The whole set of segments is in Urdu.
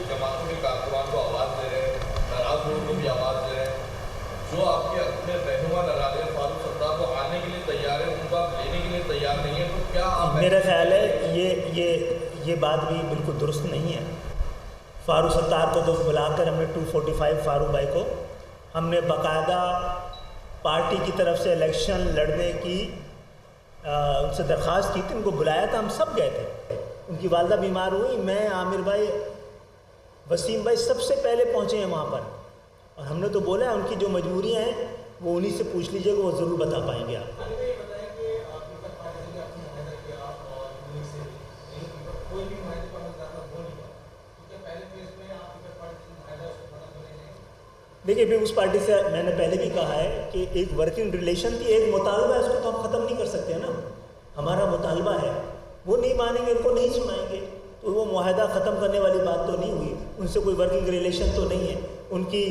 جماعتوں کے کارکنان کو آواز دے رہے ہیں، ناراض لوگوں کو بھی آواز دے رہے ہیں، جو آپ کے اپنے رہنما ناراض ہیں فاروق ستار تو آنے کے لیے تیار ہے، ان کو آپ لینے کے لیے تیار نہیں ہے، تو کیا آپ؟ میرا خیال ہے یہ بات بھی بالکل درست نہیں ہے۔ فاروق ستار کو تو بلا کر ہم نے 245 فاروق بھائی کو ہم نے باقاعدہ پارٹی کی طرف سے الیکشن لڑنے کی ان سے درخواست کی تھی، ان کو بلایا تھا، ہم سب گئے تھے۔ ان کی والدہ بیمار ہوئی، میں عامر بھائی وسیم بھائی سب سے پہلے پہنچے ہیں وہاں پر، اور ہم نے تو بولا ان کی جو مجبوریاں ہیں وہ انہی سے پوچھ لیجئے گا، وہ ضرور بتا پائیں گے آپ کو۔ دیکھیے پھر اس پارٹی سے میں نے پہلے بھی کہا ہے کہ ایک ورکنگ ریلیشن تھی، ایک مطالبہ ہے، اس کو تو ہم ختم نہیں کر سکتے نا۔ ہمارا مطالبہ ہے، وہ نہیں مانیں گے، ان کو نہیں سنائیں گے، تو وہ معاہدہ ختم کرنے والی بات تو نہیں ہوئی، ان سے کوئی ورکنگ ریلیشن تو نہیں ہے۔ ان کی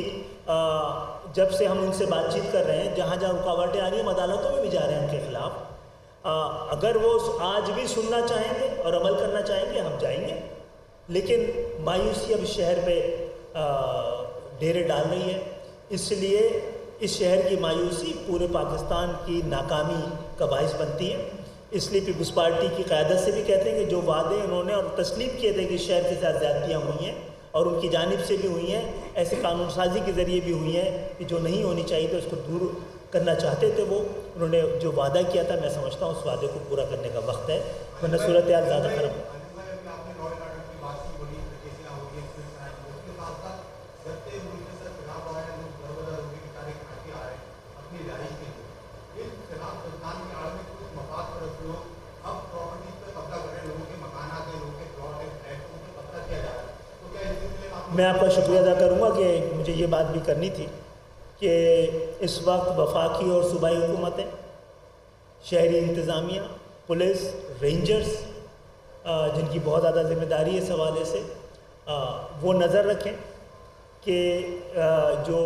جب سے ہم ان سے بات چیت کر رہے ہیں، جہاں جہاں رکاوٹیں آ رہی ہیں ہم عدالتوں میں بھی جا رہے ہیں ان کے خلاف، اگر وہ آج بھی سننا چاہیں گے اور عمل کرنا چاہیں گے ہم جائیں گے، لیکن مایوسی اب شہر پہ ڈیرے ڈال رہی ہے، اس لیے اس شہر کی مایوسی پورے پاکستان کی ناکامی کا باعث بنتی ہے۔ اس لیے پیپلز پارٹی کی قیادت سے بھی کہتے ہیں کہ جو وعدے انہوں نے اور تسلیم کیے تھے کہ شہر کے ساتھ زیادتیاں ہوئی ہیں اور ان کی جانب سے بھی ہوئی ہیں، ایسے قانون سازی کے ذریعے بھی ہوئی ہیں کہ جو نہیں ہونی چاہیے تھی، اس کو دور کرنا چاہتے تھے وہ، انہوں نے جو وعدہ کیا تھا میں سمجھتا ہوں اس وعدے کو پورا کرنے کا وقت ہے، ورنہ صورتحال زیادہ خراب۔ میں آپ کا شکریہ ادا کروں گا کہ مجھے یہ بات بھی کرنی تھی کہ اس وقت وفاقی اور صوبائی حکومتیں، شہری انتظامیہ، پولیس، رینجرز، جن کی بہت زیادہ ذمہ داری ہے اس حوالے سے، وہ نظر رکھیں کہ جو